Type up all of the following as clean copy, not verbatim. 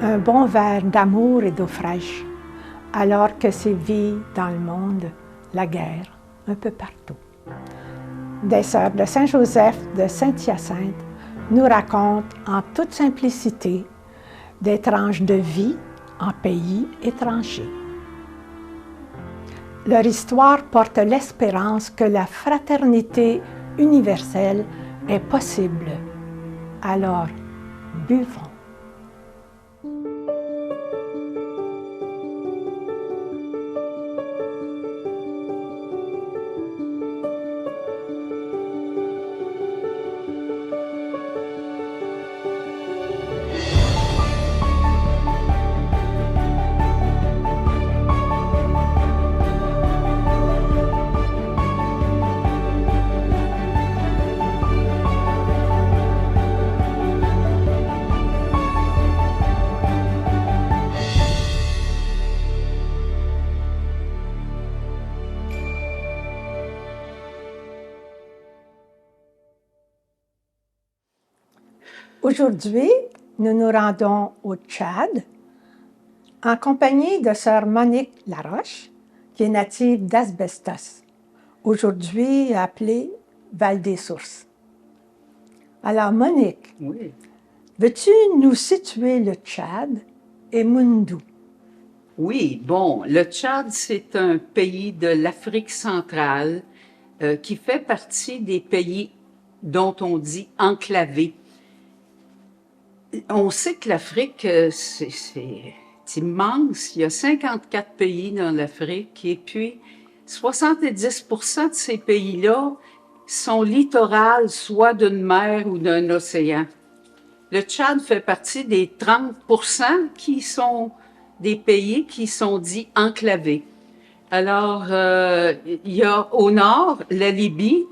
un bon verre d'amour et d'eau fraîche, alors que sévit dans le monde la guerre un peu partout. Des sœurs de Saint-Joseph de Saint-Hyacinthe nous racontent en toute simplicité des tranches de vie en pays étrangers. Leur histoire porte l'espérance que la fraternité universelle est possible. Alors, buvons. Aujourd'hui, nous nous rendons au Tchad en compagnie de sœur Monique Laroche, qui est native d'Asbestos, aujourd'hui appelée Val-des-Sources. Alors Monique, oui. Veux-tu nous situer le Tchad et Moundou? Oui, bon, le Tchad, c'est un pays de l'Afrique centrale qui fait partie des pays dont on dit enclavés. On sait que l'Afrique, c'est immense. Il y a 54 pays dans l'Afrique et puis 70% de ces pays-là sont littorales, soit d'une mer ou d'un océan. Le Tchad fait partie des 30% qui sont des pays qui sont dits enclavés. Alors, il y a au nord la Libye,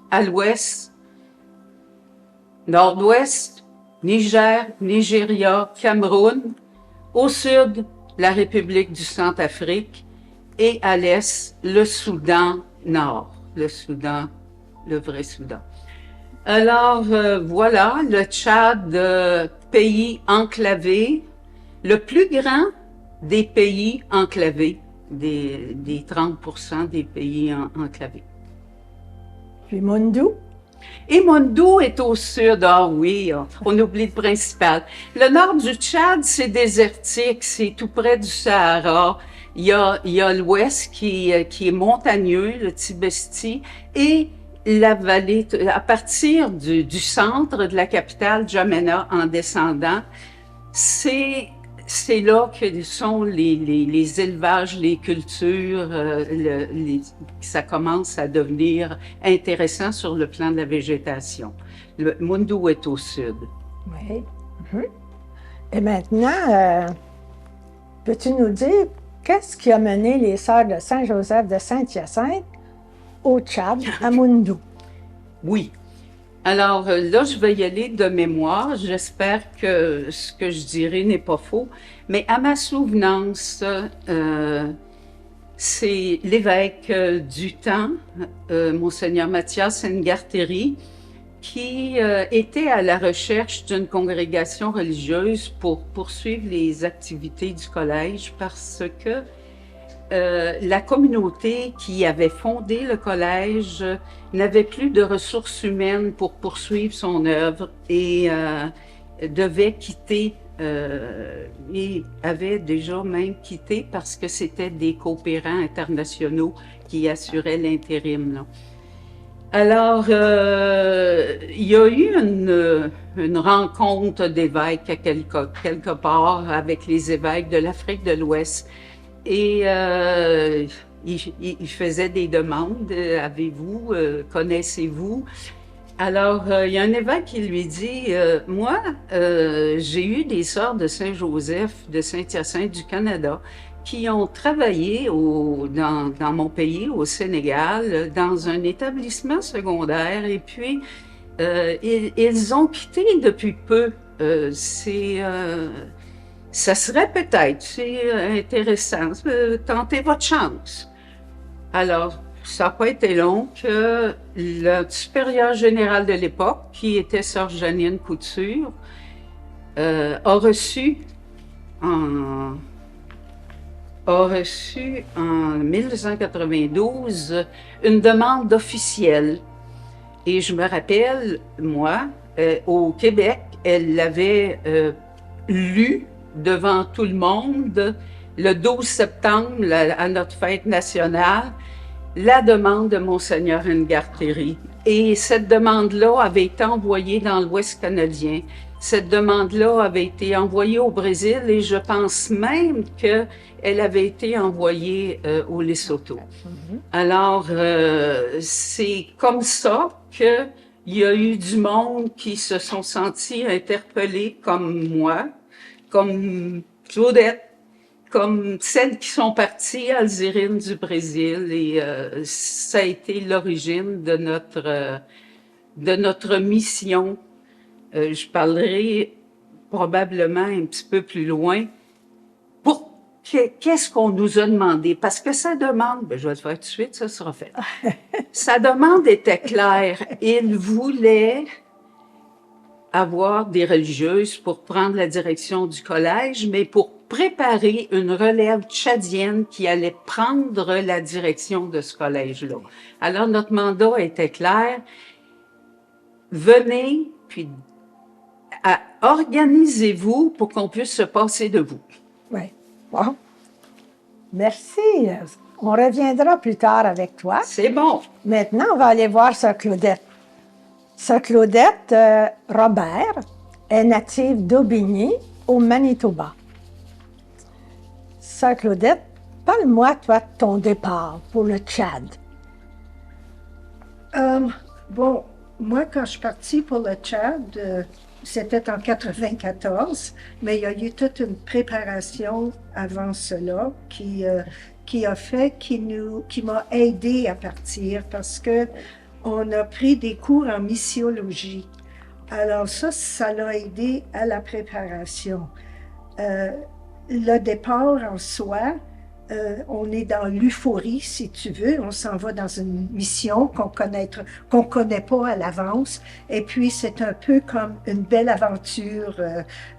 à l'ouest, nord-ouest, Niger, Nigeria, Cameroun, au sud, la République du Centrafrique et à l'est, le Soudan nord, le Soudan, le vrai Soudan. Alors, voilà, le Tchad, pays enclavé, le plus grand des pays enclavés, des 30% des pays enclavés. Puis Moundou? Et Moundou est au sud, ah oui, on oublie le principal. Le nord du Tchad, c'est désertique, c'est tout près du Sahara. Il y a l'ouest qui est montagneux, le Tibesti, et la vallée, à partir du centre de la capitale, Djamena, en descendant, c'est là que sont les élevages, les cultures, ça commence à devenir intéressant sur le plan de la végétation. Le Moundou est au sud. Oui. Et maintenant, peux-tu nous dire qu'est-ce qui a mené les sœurs de Saint-Joseph de Saint-Hyacinthe au Tchad, à Moundou? Oui. Alors là, je vais y aller de mémoire. J'espère que ce que je dirai n'est pas faux. Mais à ma souvenance, c'est l'évêque du temps, Monseigneur Mathias Ngarteri, qui était à la recherche d'une congrégation religieuse pour poursuivre les activités du collège parce que la communauté qui avait fondé le collège n'avait plus de ressources humaines pour poursuivre son œuvre et devait quitter, et avait déjà même quitté parce que c'était des coopérants internationaux qui assuraient l'intérim, là. Alors, il y a eu une rencontre d'évêques à quelque part avec les évêques de l'Afrique de l'Ouest. Et il faisait des demandes. Avez-vous, connaissez-vous? Alors, il y a un évêque qui lui dit, moi, j'ai eu des sœurs de Saint-Joseph, de Saint-Hyacinthe du Canada, qui ont travaillé dans mon pays, au Sénégal, dans un établissement secondaire. Et puis, ils ont quitté depuis peu. Ça serait peut-être, c'est intéressant, tentez votre chance. Alors, ça n'a pas été long que le supérieur général de l'époque, qui était sœur Janine Couture, a reçu a reçu en 1992 une demande officielle. Et je me rappelle, moi, au Québec, elle l'avait lu devant tout le monde le 12 septembre, à notre fête nationale, la demande de Monseigneur Ngarteri. Et cette demande-là avait été envoyée dans l'Ouest canadien. Cette demande-là avait été envoyée au Brésil et je pense même qu'elle avait été envoyée au Lesotho. Alors, c'est comme ça qu'il y a eu du monde qui se sont sentis interpellés comme moi, comme Claudette, comme celles qui sont parties, Alzérine du Brésil, et ça a été l'origine de notre mission. Je parlerai probablement un petit peu plus loin. Qu'est-ce qu'on nous a demandé? Parce que sa demande, je vais le faire tout de suite, ça sera fait. Sa demande était claire. Il voulait avoir des religieuses pour prendre la direction du collège, mais pour préparer une relève tchadienne qui allait prendre la direction de ce collège-là. Alors, notre mandat était clair. Venez, puis organisez-vous pour qu'on puisse se passer de vous. Oui. Bon. Merci. On reviendra plus tard avec toi. C'est bon. Maintenant, on va aller voir Sœur Claudette. Sœur Claudette Robert est native d'Aubigny, au Manitoba. Sœur Claudette, parle-moi, toi, de ton départ pour le Tchad. Bon, moi, quand je suis partie pour le Tchad, c'était en 94, mais il y a eu toute une préparation avant cela qui m'a aidé à partir parce que on a pris des cours en missiologie. Alors ça l'a aidé à la préparation. Le départ en soi, on est dans l'euphorie, si tu veux. On s'en va dans une mission qu'on connaît pas à l'avance. Et puis, c'est un peu comme une belle aventure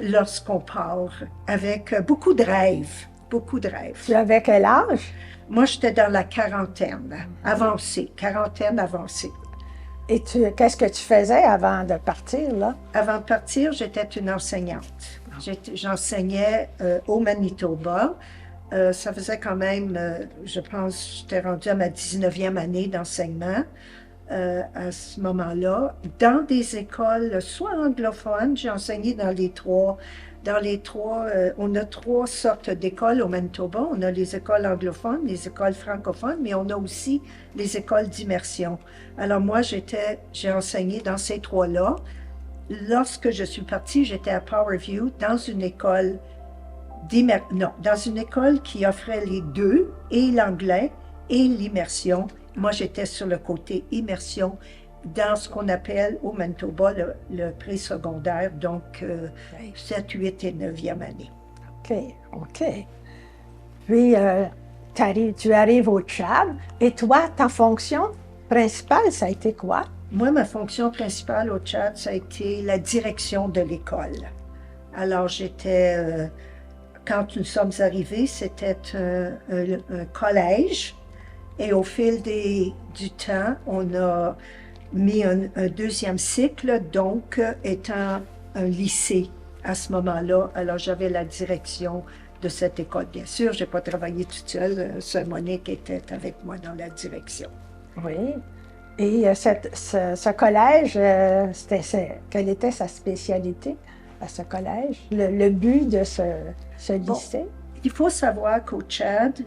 lorsqu'on part, avec beaucoup de rêves, beaucoup de rêves. Tu avais quel âge? Moi, j'étais dans la quarantaine avancée. Et qu'est-ce que tu faisais avant de partir, là? Avant de partir, j'étais une enseignante. J'enseignais au Manitoba. Ça faisait quand même, je pense, j'étais rendue à ma 19e année d'enseignement à ce moment-là. Dans des écoles, soit anglophones, j'ai enseigné dans les trois, on a trois sortes d'écoles au Manitoba. On a les écoles anglophones, les écoles francophones, mais on a aussi les écoles d'immersion. Alors moi, j'ai enseigné dans ces trois-là. Lorsque je suis partie, j'étais à Powerview dans une école dans une école qui offrait les deux, et l'anglais et l'immersion. Moi, j'étais sur le côté immersion dans ce qu'on appelle au Manitoba le présecondaire, donc 7, 8 et 9e année. OK. Puis, tu arrives au Tchad, et toi, ta fonction principale, ça a été quoi? Moi, ma fonction principale au Tchad, ça a été la direction de l'école. Alors, j'étais... Quand nous sommes arrivés, c'était un collège et au fil du temps, on a mis un deuxième cycle, donc étant un lycée à ce moment-là. Alors, j'avais la direction de cette école. Bien sûr, je n'ai pas travaillé toute seule. Sœur Monique était avec moi dans la direction. Oui. Et ce collège, quelle était sa spécialité à ce collège? Le but de ce lycée? Bon, il faut savoir qu'au Tchad,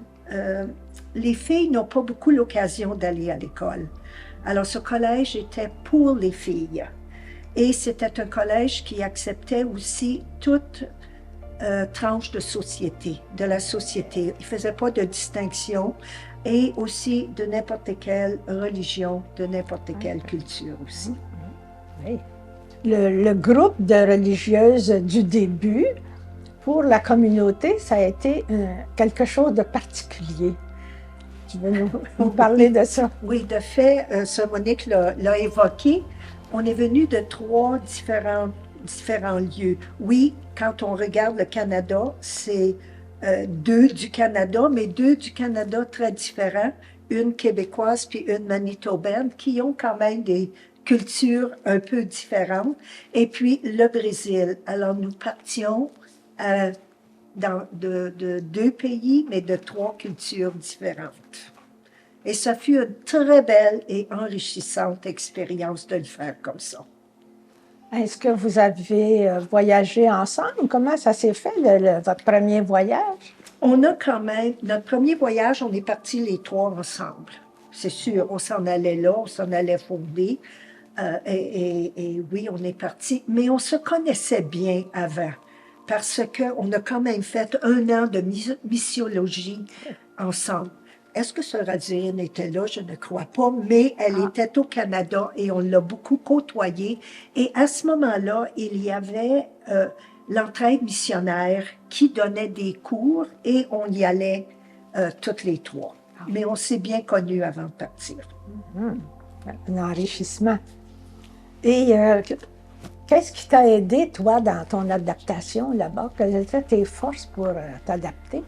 les filles n'ont pas beaucoup l'occasion d'aller à l'école. Alors, ce collège était pour les filles. Et c'était un collège qui acceptait aussi toute tranche de la société. Il ne faisait pas de distinction et aussi de n'importe quelle religion, de n'importe quelle culture aussi. Oui. Le groupe de religieuses du début, pour la communauté, ça a été quelque chose de particulier. Tu veux nous parler de ça? Oui, de fait, Sœur Monique l'a évoqué. On est venu de 3 différentes différents lieux. Oui, quand on regarde le Canada, c'est deux du Canada, mais deux du Canada très différents, une québécoise puis une manitobaine, qui ont quand même des cultures un peu différentes. Et puis le Brésil. Alors nous partions de deux pays, mais de trois cultures différentes. Et ça fut une très belle et enrichissante expérience de le faire comme ça. Est-ce que vous avez voyagé ensemble? Comment ça s'est fait, votre premier voyage? On a quand même, notre premier voyage, on est partis les trois ensemble. C'est sûr, on s'en allait là, on s'en allait fonder. Et oui, on est partis. Mais on se connaissait bien avant, parce qu'on a quand même fait 1 an de missiologie ensemble. Est-ce que Sorazine était là? Je ne crois pas, mais elle était au Canada et on l'a beaucoup côtoyée. Et à ce moment-là, il y avait l'entraide missionnaire qui donnait des cours et on y allait toutes les trois. Mais on s'est bien connus avant de partir. Un enrichissement. Et qu'est-ce qui t'a aidé, toi, dans ton adaptation là-bas? Quelles étaient tes forces pour t'adapter?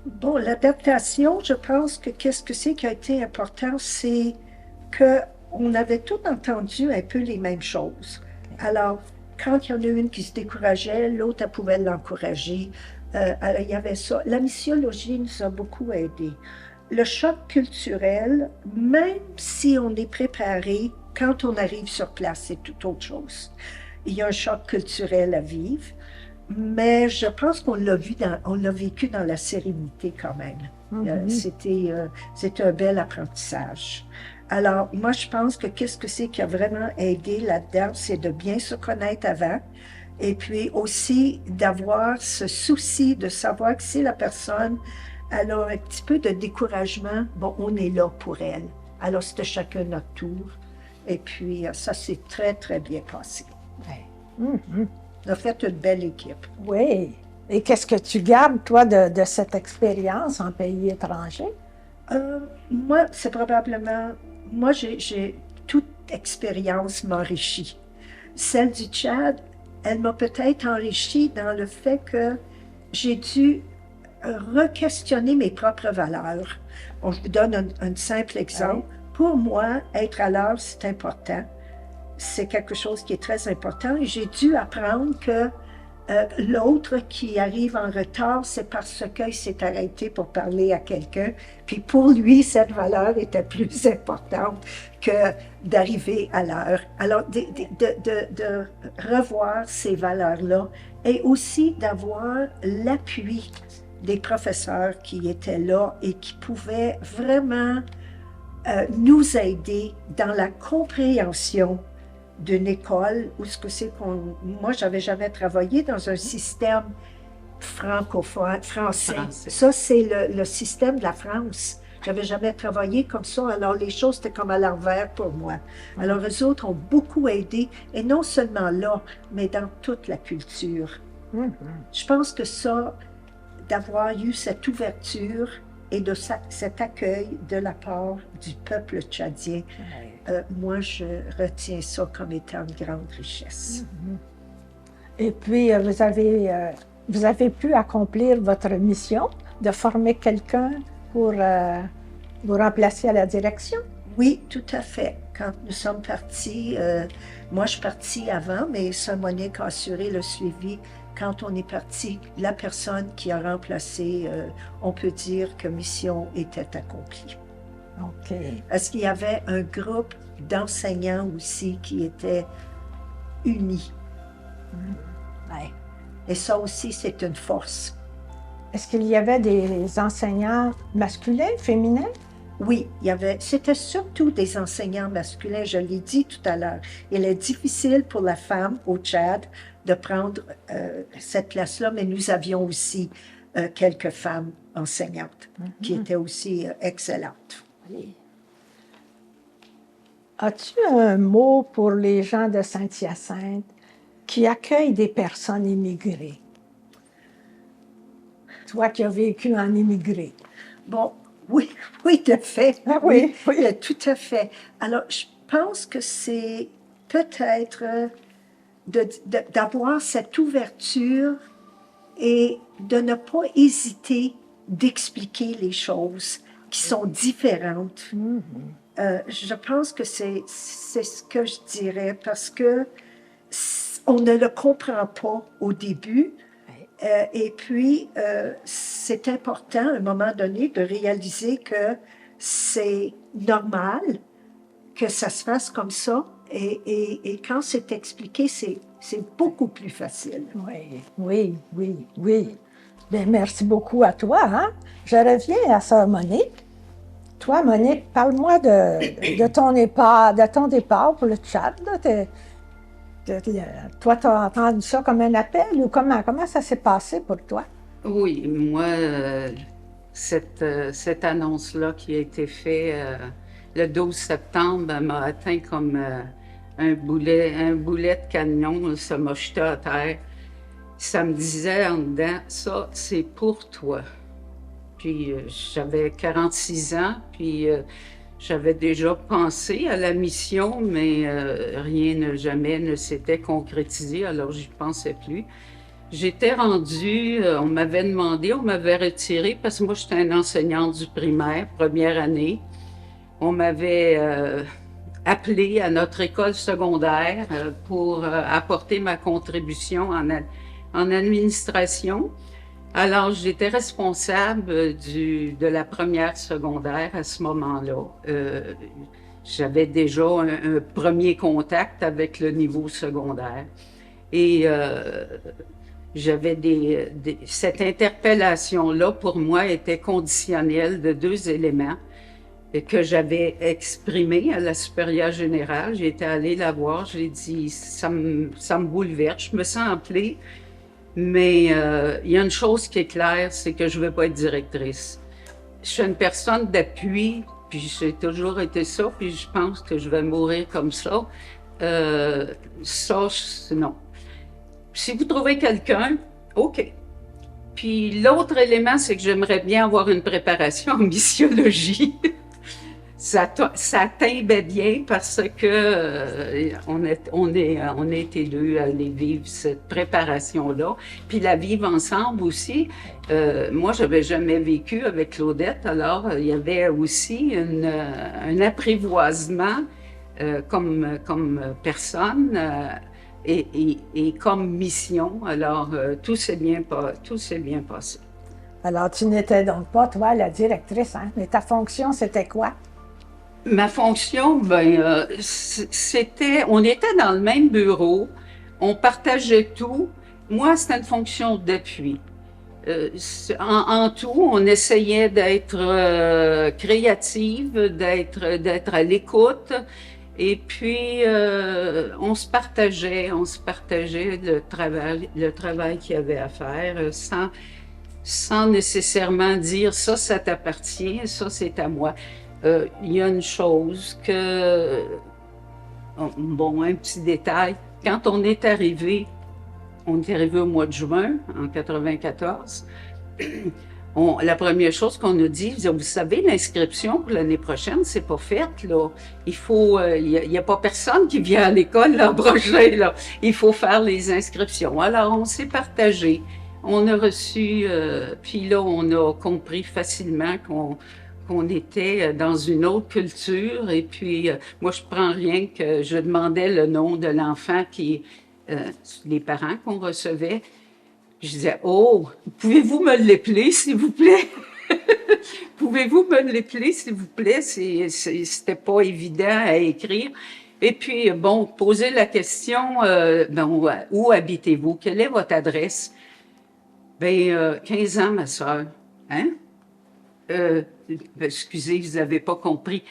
Bon, l'adaptation, je pense que qu'est-ce que c'est qui a été important, c'est qu'on avait tout entendu un peu les mêmes choses. Alors, quand il y en a une qui se décourageait, l'autre, elle pouvait l'encourager. Alors, il y avait ça. La missiologie nous a beaucoup aidés. Le choc culturel, même si on est préparé, quand on arrive sur place, c'est tout autre chose. Il y a un choc culturel à vivre. Mais je pense qu'on l'a vécu dans la sérénité quand même. C'était un bel apprentissage. Alors, moi, je pense que qu'est-ce que c'est qui a vraiment aidé là-dedans, c'est de bien se connaître avant, et puis aussi d'avoir ce souci de savoir que si la personne elle a un petit peu de découragement, bon, on est là pour elle. Alors, c'était chacun notre tour. Et puis, ça s'est très, très bien passé. On a fait une belle équipe. Oui. Et qu'est-ce que tu gardes, toi, de cette expérience en pays étranger? Moi, c'est probablement... Moi, toute expérience m'enrichit. Celle du Tchad, elle m'a peut-être enrichie dans le fait que j'ai dû re-questionner mes propres valeurs. Bon, je vous donne un simple exemple. Oui. Pour moi, être à l'heure, c'est important. C'est quelque chose qui est très important. Et j'ai dû apprendre que l'autre qui arrive en retard, c'est parce qu'il s'est arrêté pour parler à quelqu'un. Puis pour lui, cette valeur était plus importante que d'arriver à l'heure. Alors, de revoir ces valeurs-là et aussi d'avoir l'appui des professeurs qui étaient là et qui pouvaient vraiment nous aider dans la compréhension d'une école où ce que c'est qu'on... Moi, j'avais jamais travaillé dans un système francophone, français. Ça, c'est le système de la France. J'avais jamais travaillé comme ça, alors les choses étaient comme à l'envers pour moi. Alors, eux autres ont beaucoup aidé, et non seulement là, mais dans toute la culture. Je pense que ça, d'avoir eu cette ouverture et de cet accueil de la part du peuple tchadien, moi, je retiens ça comme étant une grande richesse. Et puis, vous avez pu accomplir votre mission de former quelqu'un pour vous remplacer à la direction? Oui, tout à fait. Quand nous sommes partis, moi, je suis partie avant, mais Sœur Monique a assuré le suivi. Quand on est parti, la personne qui a remplacé, on peut dire que mission était accomplie. OK. Parce qu'il y avait un groupe d'enseignants aussi qui étaient unis. Ouais. Et ça aussi, c'est une force. Est-ce qu'il y avait des enseignants masculins, féminins? Oui, c'était surtout des enseignants masculins, je l'ai dit tout à l'heure. Il est difficile pour la femme au Tchad de prendre cette place-là, mais nous avions aussi quelques femmes enseignantes qui étaient aussi excellentes. Oui. As-tu un mot pour les gens de Saint-Hyacinthe qui accueillent des personnes immigrées? Toi qui as vécu en immigré. Bon, oui, de fait. Ah, oui. Tout à fait. Alors, je pense que c'est peut-être d'avoir cette ouverture et de ne pas hésiter d'expliquer les choses qui sont différentes. Je pense que c'est ce que je dirais, parce que on ne le comprend pas au début. Et puis, c'est important, à un moment donné, de réaliser que c'est normal que ça se fasse comme ça. Et quand c'est expliqué, c'est beaucoup plus facile. Oui. Bien, merci beaucoup à toi. Hein? Je reviens à Sœur Monique. Toi, Monique, parle-moi de ton départ pour le Tchad. Toi, tu as entendu ça comme un appel ou comment ça s'est passé pour toi? Oui, moi, cette annonce-là qui a été faite le 12 septembre m'a atteint comme un boulet de camion, ça m'a jeté à terre. Ça me disait en dedans, ça, c'est pour toi. Puis j'avais 46 ans, puis j'avais déjà pensé à la mission, mais rien jamais ne s'était concrétisé, alors j'y pensais plus. J'étais rendue, on m'avait demandé, on m'avait retiré, parce que moi j'étais une enseignante du primaire, première année. On m'avait appelé à notre école secondaire pour apporter ma contribution en administration. Alors, j'étais responsable de la première secondaire à ce moment-là. J'avais déjà un premier contact avec le niveau secondaire. Et j'avais cette interpellation-là, pour moi, était conditionnelle de 2 éléments que j'avais exprimés à la supérieure générale. J'étais allée la voir, j'ai dit, ça me bouleverse, je me sens appelée. Mais il y a une chose qui est claire, c'est que je ne veux pas être directrice. Je suis une personne d'appui, puis j'ai toujours été ça, puis je pense que je vais mourir comme ça. Non. Si vous trouvez quelqu'un, OK. Puis l'autre élément, c'est que j'aimerais bien avoir une préparation en missiologie. Ça tombait bien parce que on est élus à aller vivre cette préparation-là, puis la vivre ensemble aussi. Moi, j'avais jamais vécu avec Claudette, alors il y avait aussi un apprivoisement comme personne et comme mission. Alors tout s'est bien passé. Alors, tu n'étais donc pas, toi, la directrice, hein? Mais ta fonction, c'était quoi? Ma fonction, on était dans le même bureau, on partageait tout. Moi, c'était une fonction d'appui. En tout, on essayait d'être créative, d'être à l'écoute, et puis on se partageait le travail qu'il y avait à faire, sans nécessairement dire ça t'appartient, ça c'est à moi. Il y a une chose un petit détail. Quand on est arrivé au mois de juin, en 94, la première chose qu'on a dit, vous savez, l'inscription pour l'année prochaine, c'est pas faite, là. Il y a pas personne qui vient à l'école l'an prochain, là. Il faut faire les inscriptions. Alors, on s'est partagé. On a reçu, puis là, on a compris facilement qu'on était dans une autre culture. Et puis, moi, je prends rien que je demandais le nom de l'enfant les parents qu'on recevait. Je disais, oh, pouvez-vous me l'épeler, s'il vous plaît? Pouvez-vous me l'épeler, s'il vous plaît? C'était pas évident à écrire. Et puis, poser la question, où habitez-vous? Quelle est votre adresse? 15 ans, ma sœur. Hein? Excusez, vous n'avez pas compris.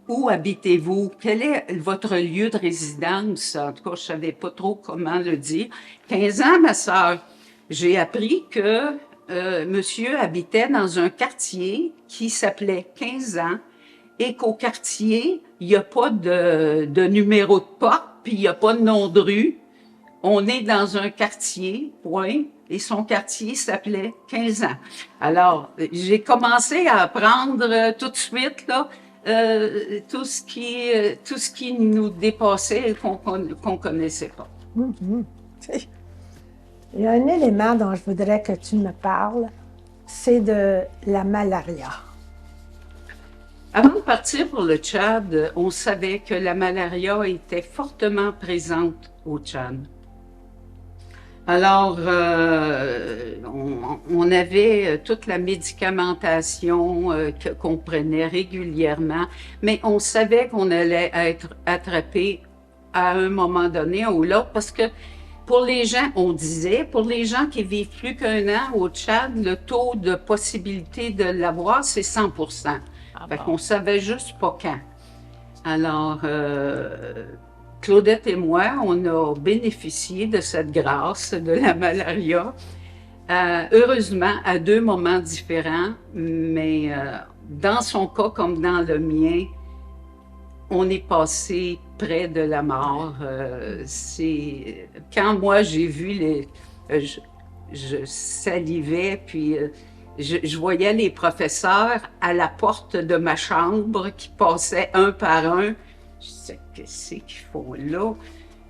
Où habitez-vous? Quel est votre lieu de résidence? En tout cas, je ne savais pas trop comment le dire. 15 ans, ma sœur. J'ai appris que monsieur habitait dans un quartier qui s'appelait 15 ans et qu'au quartier, il n'y a pas de numéro de porte, puis il n'y a pas de nom de rue. On est dans un quartier, point, et son quartier s'appelait 15 ans. Alors, j'ai commencé à apprendre tout de suite, là, tout ce qui nous dépassait et qu'on connaissait pas. Mhm. Il y a un élément dont je voudrais que tu me parles, c'est de la malaria. Avant de partir pour le Tchad, on savait que la malaria était fortement présente au Tchad. Alors, on avait toute la médicamentation qu'on prenait régulièrement, mais on savait qu'on allait être attrapé à un moment donné ou l'autre, parce que pour les gens, on disait, pour les gens qui vivent plus qu'un an au Tchad, le taux de possibilité de l'avoir, c'est 100%. Fait qu'on savait juste pas quand. Alors, Claudette et moi, on a bénéficié de cette grâce de la malaria, heureusement à 2 moments différents, mais dans son cas comme dans le mien, on est passé près de la mort. Quand moi j'ai vu je salivais, puis je voyais les professeurs à la porte de ma chambre qui passaient un par un. Je disais, qu'est-ce qu'ils font là?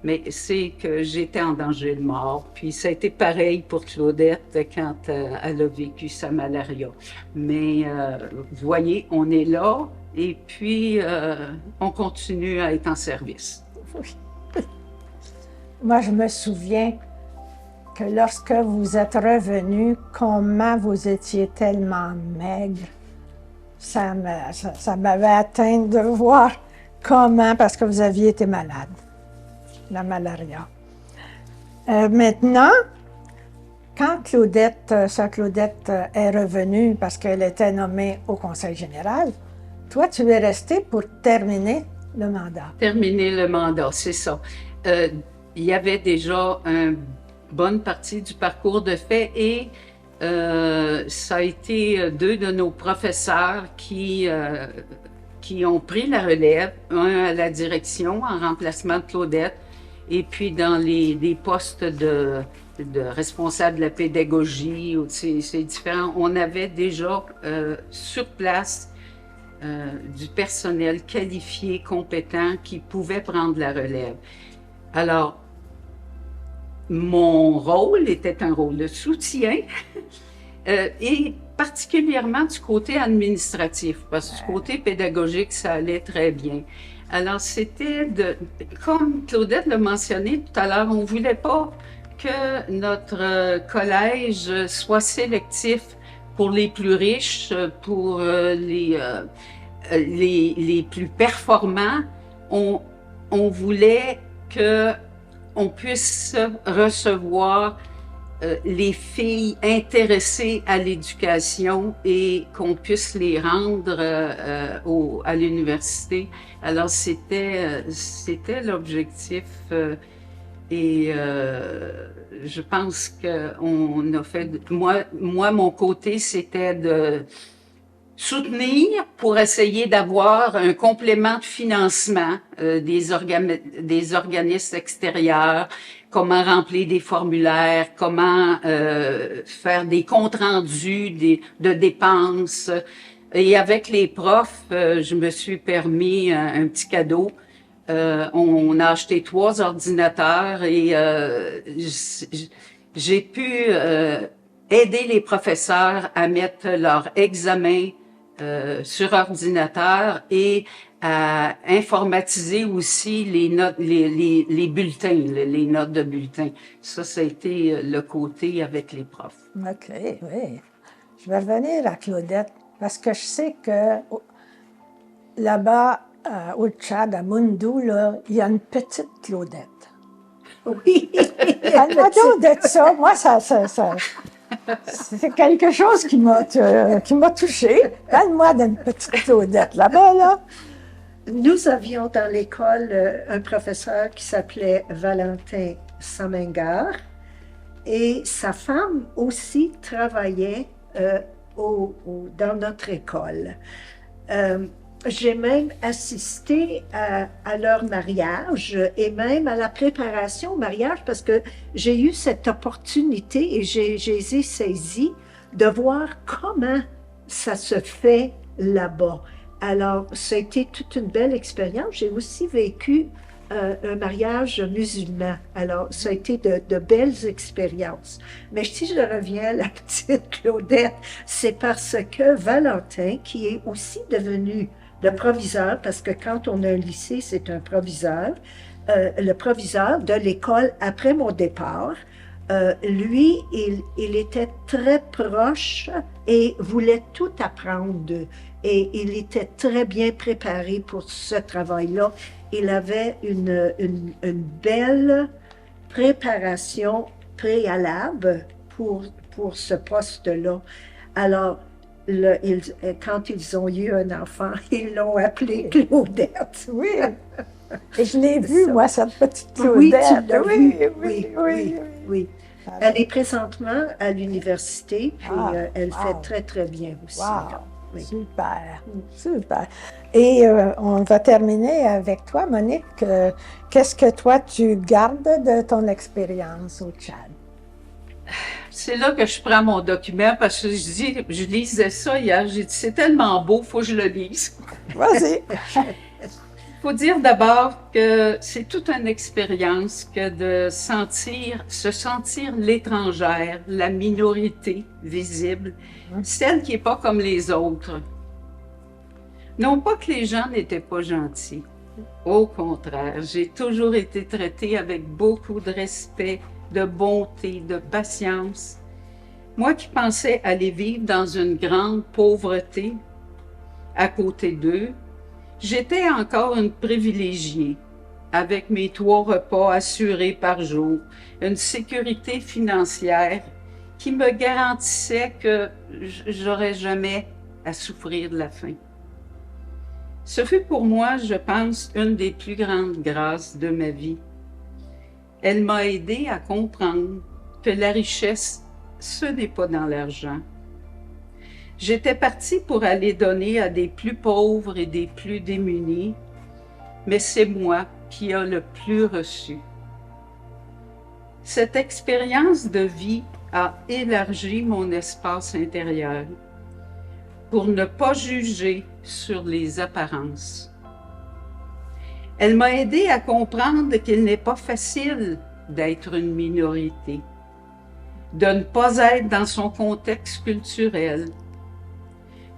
Mais c'est que j'étais en danger de mort. Puis ça a été pareil pour Claudette quand elle a vécu sa malaria. Mais vous voyez, on est là et puis on continue à être en service. Oui. Moi, je me souviens que lorsque vous êtes revenu, comment vous étiez tellement maigre. Ça m'avait atteint de voir comment, parce que vous aviez été malade, la malaria. Maintenant, quand sœur Claudette est revenue, parce qu'elle était nommée au Conseil général, toi, tu es resté pour terminer le mandat. Terminer le mandat, c'est ça. Il y avait déjà une bonne partie du parcours de fait et ça a été 2 de nos professeurs qui ont pris la relève, un à la direction en remplacement de Claudette, et puis dans des postes de responsable de la pédagogie, c'est différent. On avait déjà sur place du personnel qualifié, compétent, qui pouvait prendre la relève. Alors, mon rôle était un rôle de soutien et particulièrement du côté administratif, parce que du côté pédagogique, ça allait très bien. Alors, c'était comme Claudette l'a mentionné tout à l'heure, on ne voulait pas que notre collège soit sélectif pour les plus riches, pour les plus performants. On voulait qu'on puisse recevoir les filles intéressées à l'éducation et qu'on puisse les rendre à l'université. Alors, c'était l'objectif et je pense qu'on a fait... Moi, mon côté, c'était de soutenir pour essayer d'avoir un complément de financement des organismes extérieurs, comment remplir des formulaires, comment faire des comptes rendus de dépenses. Et avec les profs, je me suis permis un petit cadeau. On a acheté 3 ordinateurs et j'ai pu aider les professeurs à mettre leur examen sur ordinateur et à informatiser aussi les notes, les bulletins, les notes de bulletins. Ça a été le côté avec les profs. OK, oui. Je vais revenir à Claudette, parce que je sais que là-bas, au Tchad, à Moundou, là, il y a une petite Claudette. Oui. Parle-moi donc de ça. Moi, c'est quelque chose qui m'a touchée. Parle-moi d'une petite Claudette là-bas, là. Nous avions dans l'école un professeur qui s'appelait Valentin Samengar et sa femme aussi travaillait dans notre école. J'ai même assisté à leur mariage et même à la préparation au mariage parce que j'ai eu cette opportunité et j'ai saisi de voir comment ça se fait là-bas. Alors, ça a été toute une belle expérience. J'ai aussi vécu un mariage musulman. Alors, ça a été de belles expériences. Mais si je reviens à la petite Claudette, c'est parce que Valentin, qui est aussi devenu le proviseur, parce que quand on a un lycée, c'est un proviseur, le proviseur de l'école après mon départ, lui, il était très proche et voulait tout apprendre d'eux. Et il était très bien préparé pour ce travail-là. Il avait une belle préparation préalable pour ce poste-là. Alors, quand ils ont eu un enfant, ils l'ont appelé Claudette. Oui. Et je l'ai vue, Ça. moi, cette petite Oui, Claudette. tu l'as Oui, vue. oui, oui, oui. Alors, Elle est présentement à l'université, puis elle wow. fait très, très bien aussi. wow. là. Oui. Super, super. Et on va terminer avec toi, Monique. Qu'est-ce que toi, tu gardes de ton expérience au Tchad? C'est là que je prends mon document parce que je lisais ça hier. J'ai dit, c'est tellement beau, il faut que je le lise. Vas-y. Il faut dire d'abord que c'est toute une expérience que de se sentir l'étrangère, la minorité visible, celle qui n'est pas comme les autres. Non pas que les gens n'étaient pas gentils. Au contraire, j'ai toujours été traitée avec beaucoup de respect, de bonté, de patience. Moi qui pensais aller vivre dans une grande pauvreté à côté d'eux, j'étais encore une privilégiée, avec mes 3 repas assurés par jour, une sécurité financière qui me garantissait que j'aurais jamais à souffrir de la faim. Ce fut pour moi, je pense, une des plus grandes grâces de ma vie. Elle m'a aidé à comprendre que la richesse, ce n'est pas dans l'argent. J'étais partie pour aller donner à des plus pauvres et des plus démunis, mais c'est moi qui ai le plus reçu. Cette expérience de vie a élargi mon espace intérieur pour ne pas juger sur les apparences. Elle m'a aidé à comprendre qu'il n'est pas facile d'être une minorité, de ne pas être dans son contexte culturel,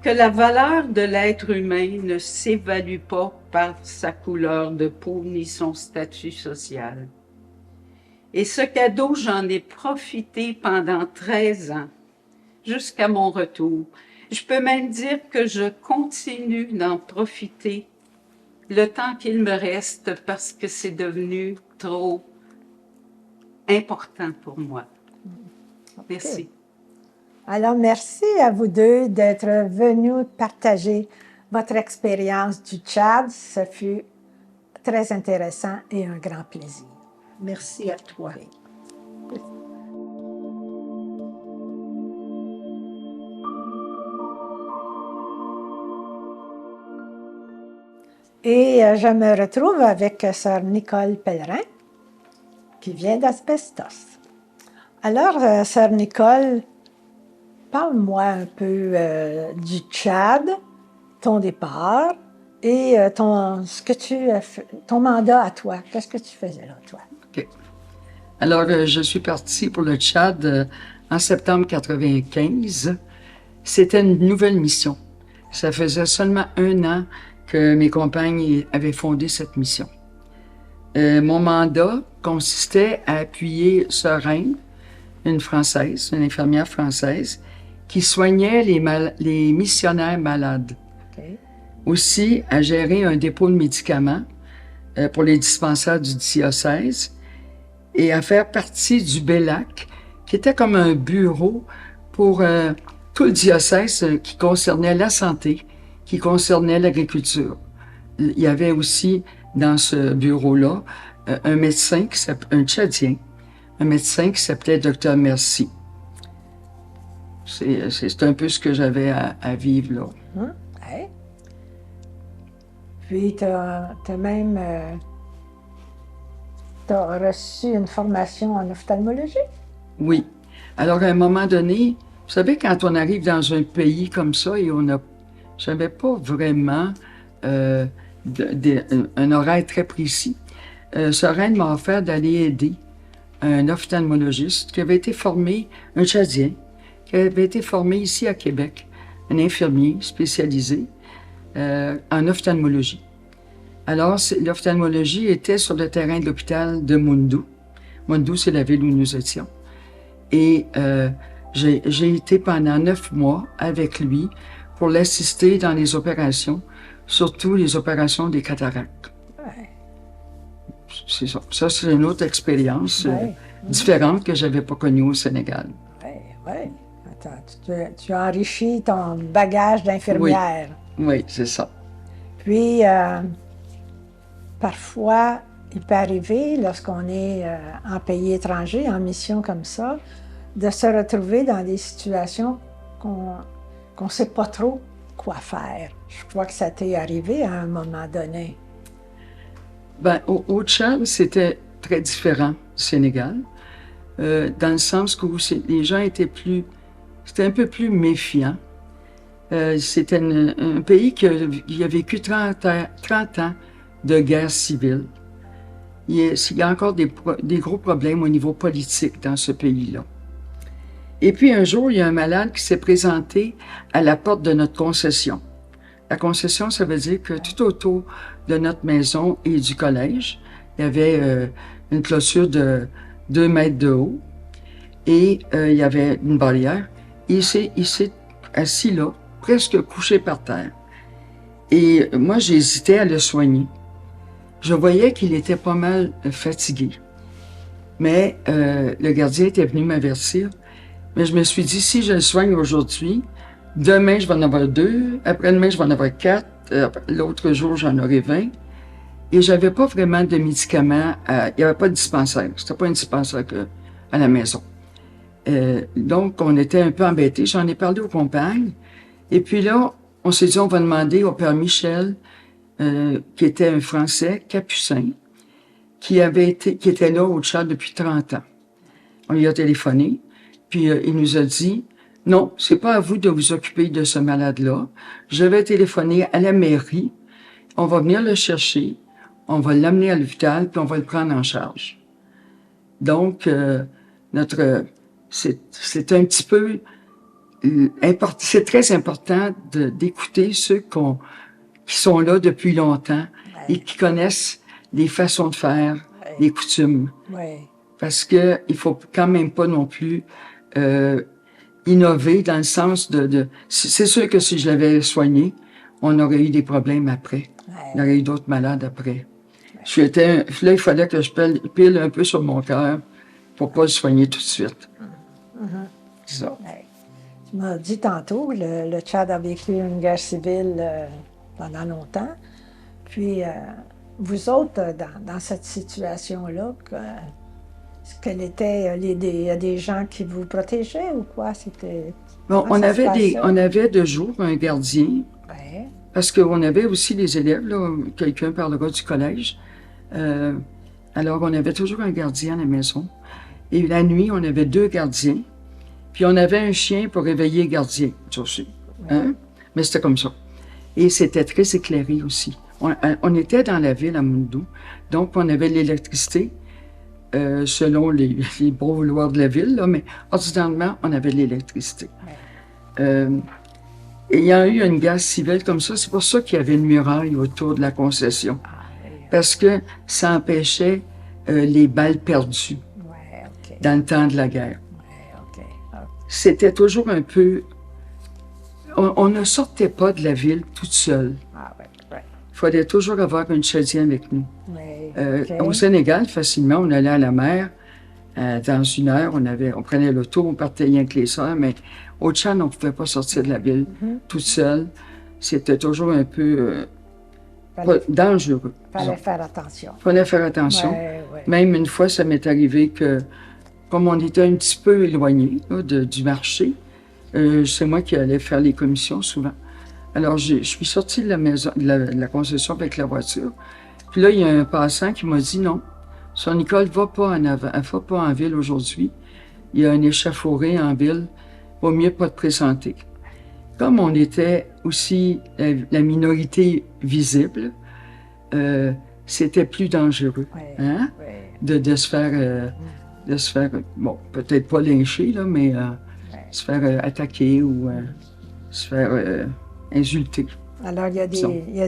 que la valeur de l'être humain ne s'évalue pas par sa couleur de peau ni son statut social. Et ce cadeau, j'en ai profité pendant 13 ans, jusqu'à mon retour. Je peux même dire que je continue d'en profiter le temps qu'il me reste parce que c'est devenu trop important pour moi. Merci. Alors, merci à vous deux d'être venus partager votre expérience du Tchad. Ce fut très intéressant et un grand plaisir. Merci à toi. Et je me retrouve avec sœur Nicole Pellerin, qui vient d'Asbestos. Alors, sœur Nicole, parle-moi un peu du Tchad, ton départ et ce que tu as fait, ton mandat à toi. Qu'est-ce que tu faisais là, toi? OK. Alors, je suis partie pour le Tchad en septembre 1995. C'était une nouvelle mission. Ça faisait seulement 1 an que mes compagnes avaient fondé cette mission. Mon mandat consistait à appuyer Sœur Reine, une Française, une infirmière française, qui soignait les missionnaires malades. Okay. Aussi, à gérer un dépôt de médicaments pour les dispensaires du diocèse et à faire partie du BELAC, qui était comme un bureau pour tout le diocèse qui concernait la santé, qui concernait l'agriculture. Il y avait aussi dans ce bureau-là un médecin, un Tchadien, un médecin qui s'appelait Dr Merci. C'est un peu ce que j'avais à vivre là. Ouais. Puis, tu as même t'as reçu une formation en ophtalmologie? Oui. Alors, à un moment donné, vous savez, quand on arrive dans un pays comme ça et j'avais pas vraiment un horaire très précis. Sorel m'a offert d'aller aider un ophtalmologiste qui avait été formé, un Tchadien, qui avait été formé ici à Québec, un infirmier spécialisé en ophtalmologie. Alors, l'ophtalmologie était sur le terrain de l'hôpital de Moundou. Moundou, c'est la ville où nous étions. Et j'ai été pendant 9 mois avec lui pour l'assister dans les opérations, surtout les opérations des cataractes. Ouais. C'est ça. Ça, c'est une autre expérience Ouais. différente que j'avais pas connue au Sénégal. Oui, oui. Attends, tu as enrichi ton bagage d'infirmière. Oui, c'est ça. Puis, parfois, il peut arriver, lorsqu'on est en pays étranger, en mission comme ça, de se retrouver dans des situations qu'on ne sait pas trop quoi faire. Je crois que ça t'est arrivé à un moment donné. Ben, au Tchad, c'était très différent du Sénégal, dans le sens où les gens étaient un peu plus méfiants. C'était un pays qui a vécu 30 ans de guerre civile. Il y a encore des gros problèmes au niveau politique dans ce pays-là. Et puis un jour, il y a un malade qui s'est présenté à la porte de notre concession. La concession, ça veut dire que tout autour de notre maison et du collège, il y avait une clôture de 2 mètres de haut et il y avait une barrière. Il s'est assis là, presque couché par terre. Et moi, j'hésitais à le soigner. Je voyais qu'il était pas mal fatigué. Mais le gardien était venu m'avertir. Mais je me suis dit, si je le soigne aujourd'hui, demain, je vais en avoir 2, après-demain, je vais en avoir 4, l'autre jour, j'en aurai 20. Et j'avais pas vraiment de médicaments, il n'y avait pas de dispensaire. C'était pas un dispensaire à la maison. Donc, on était un peu embêtés. J'en ai parlé aux compagnes. Et puis là, on s'est dit, on va demander au père Michel, qui était un Français, capucin, qui était là au Tchad depuis 30 ans. On lui a téléphoné, puis il nous a dit, non, c'est pas à vous de vous occuper de ce malade-là. Je vais téléphoner à la mairie, on va venir le chercher, on va l'amener à l'hôpital, puis on va le prendre en charge. Donc, c'est un petit peu c'est très important d'écouter ceux qui sont là depuis longtemps et qui connaissent les façons de faire, les coutumes. Oui. Parce que il faut quand même pas non plus innover dans le sens c'est sûr que si je l'avais soigné, on aurait eu des problèmes après. On aurait eu d'autres malades après. Là, il fallait que je pile un peu sur mon cœur pour pas le soigner tout de suite. C'est ça. Tu m'as dit tantôt, le Tchad a vécu une guerre civile pendant longtemps. Puis, vous autres, dans cette situation-là, quel était, il y a des gens qui vous protégeaient ou quoi? Bon, on avait de jour un gardien, parce qu'on avait aussi les élèves, là, quelqu'un parlera du collège. Alors, on avait toujours un gardien à la maison. Et la nuit, on avait 2 gardiens. Puis on avait un chien pour réveiller le gardien, ça aussi. Hein? Mais c'était comme ça. Et c'était très éclairé aussi. On était dans la ville à Moundou, donc on avait l'électricité selon les bons vouloirs de la ville, là, mais ordinairement, on avait l'électricité. Et il y a eu une guerre civile comme ça, c'est pour ça qu'il y avait une muraille autour de la concession. Parce que ça empêchait les balles perdues dans le temps de la guerre. C'était toujours un peu... On ne sortait pas de la ville toute seule. Il fallait toujours avoir une Tchadien avec nous. Au Sénégal, facilement, on allait à la mer. Dans 1 heure, on prenait l'auto, on partait rien que les soeurs, mais au Tchad, on ne pouvait pas sortir de la ville toute seule. C'était toujours un peu dangereux. Il fallait faire attention. Il fallait faire attention. Même une fois, ça m'est arrivé que, comme on était un petit peu éloigné là, du marché, c'est moi qui allais faire les commissions souvent. Alors, je suis sortie de la maison, de la concession avec la voiture. Puis là, il y a un passant qui m'a dit non, Sœur Nicole, va pas en ville aujourd'hui. Il y a un échafaudé en ville. Vaut mieux pas te présenter. Comme on était aussi la minorité visible, c'était plus dangereux, Ouais. hein? Ouais. De se faire, bon, peut-être pas lyncher, là, mais se faire attaquer ou se faire insulter. Alors, il y a Disons. il y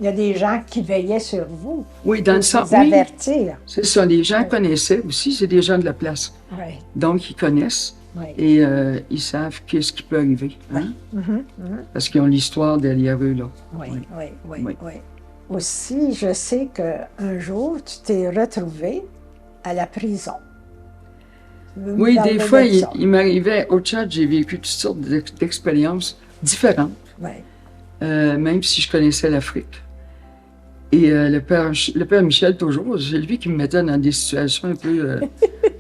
a des gens qui veillaient sur vous, Oui, dans pour le sens, vous oui, avertir. c'est ça. Les gens Ouais. connaissaient aussi, c'est des gens de la place. Oui, Donc, ils connaissent oui. et ils savent qu'est-ce qui peut arriver, hein? Parce qu'ils ont l'histoire derrière eux, là. Oui, Oui. oui, oui, Oui. oui. Aussi, je sais qu'un jour, tu t'es retrouvé à la prison. Veux-nous Oui, parler des fois, de ça? il m'arrivait, au Tchad, j'ai vécu toutes sortes d'expériences différentes, Oui, même si je connaissais l'Afrique. Et le père Michel, toujours, c'est lui qui me mettait dans des situations un peu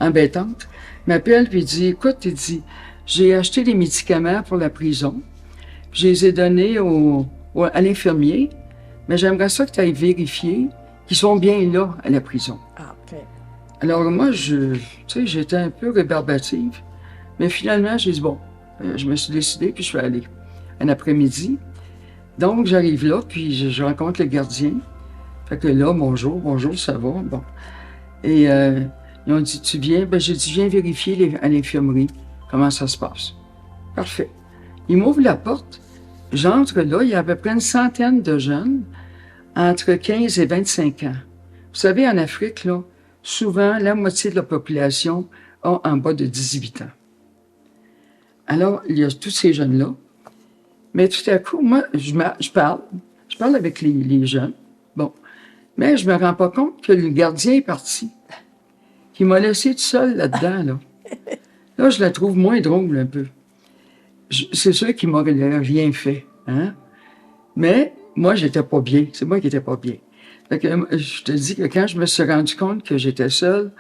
embêtantes, m'appelle puis il dit, écoute, il dit, j'ai acheté des médicaments pour la prison, je les ai donnés à l'infirmier, mais j'aimerais ça que tu ailles vérifier qu'ils sont bien là à la prison. ah, OK. Alors moi, tu sais, j'étais un peu rébarbative, mais finalement, j'ai dit, bon, je me suis décidé, puis je suis allé un après-midi. Donc, j'arrive là, puis je rencontre le gardien. Fait que là, bonjour, ça va, bon. Et ils ont dit, tu viens? Ben, j'ai dit, viens vérifier à l'infirmerie comment ça se passe. Parfait. Ils m'ouvrent la porte, j'entre là, il y a à peu près une centaine de jeunes, entre 15 et 25 ans. Vous savez, en Afrique, là, souvent, la moitié de la population a en bas de 18 ans. Alors, il y a tous ces jeunes-là. Mais tout à coup, moi, je parle avec les jeunes. Bon. Mais je me rends pas compte que le gardien est parti. Qu'il m'a laissé tout seul là-dedans, là. Là, je la trouve moins drôle un peu. C'est sûr qu'il m'aurait rien fait, hein. Mais moi, j'étais pas bien. C'est moi qui étais pas bien. Fait que, je te dis que quand je me suis rendu compte que j'étais seul,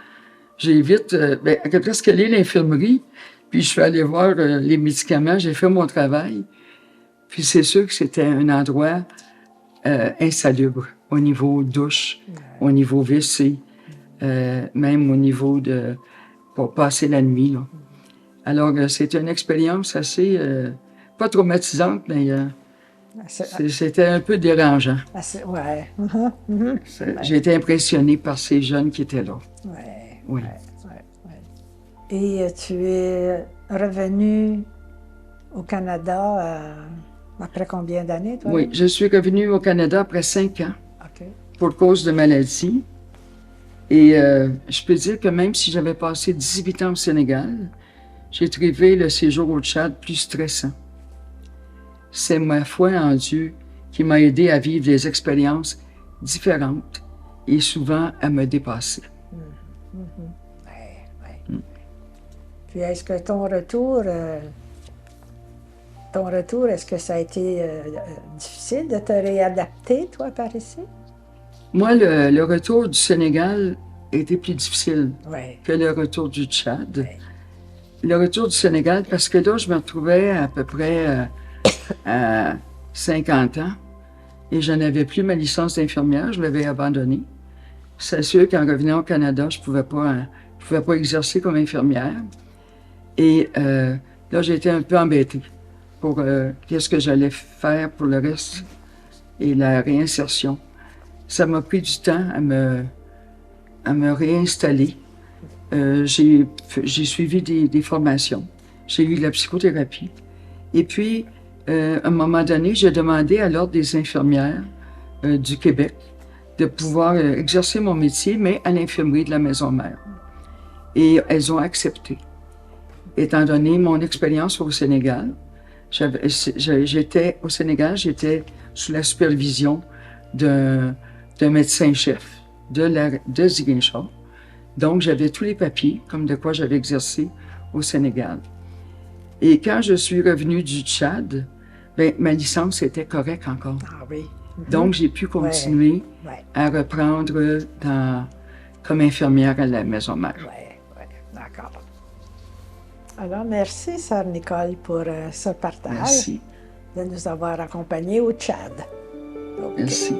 j'ai vite, presque allé à l'infirmerie, puis je suis allé voir les médicaments, j'ai fait mon travail. Puis c'est sûr que c'était un endroit insalubre au niveau douche, au niveau WC, même au niveau de pour passer la nuit, là. Alors, c'était une expérience assez, pas traumatisante, mais c'était un peu dérangeant. Ouais. J'ai été impressionné par ces jeunes qui étaient là. Ouais. Oui. Et tu es revenu au Canada après combien d'années, toi? Oui, je suis revenu au Canada après 5 ans OK. pour cause de maladie. Et je peux dire que même si j'avais passé 18 ans au Sénégal, j'ai trouvé le séjour au Tchad plus stressant. C'est ma foi en Dieu qui m'a aidé à vivre des expériences différentes et souvent à me dépasser. Ouais. Puis est-ce que ton retour, est-ce que ça a été difficile de te réadapter, toi, par ici? Moi, le retour du Sénégal était plus difficile Oui. que le retour du Tchad. Ouais. Le retour du Sénégal, parce que là, je me retrouvais à peu près à 50 ans et je n'avais plus ma licence d'infirmière, je l'avais abandonnée. C'est sûr qu'en revenant au Canada, je pouvais pas exercer comme infirmière. Et là, j'étais un peu embêtée pour qu'est-ce que j'allais faire pour le reste et la réinsertion. Ça m'a pris du temps à me réinstaller. J'ai suivi des formations. J'ai eu de la psychothérapie. Et puis, à un moment donné, j'ai demandé à l'Ordre des infirmières du Québec de pouvoir exercer mon métier, mais à l'infirmerie de la Maison-Mère. Et elles ont accepté. Étant donné mon expérience au Sénégal, j'étais sous la supervision d'un médecin-chef de Ziguinchor. Donc, j'avais tous les papiers, comme de quoi j'avais exercé au Sénégal. Et quand je suis revenue du Tchad, ma licence était correcte encore. Ah oui. Donc, j'ai pu continuer à reprendre comme infirmière à la Maison-Mère. Oui, d'accord. Alors, merci, Sœur Nicole, pour ce partage. Merci. De nous avoir accompagnés au Tchad. Merci.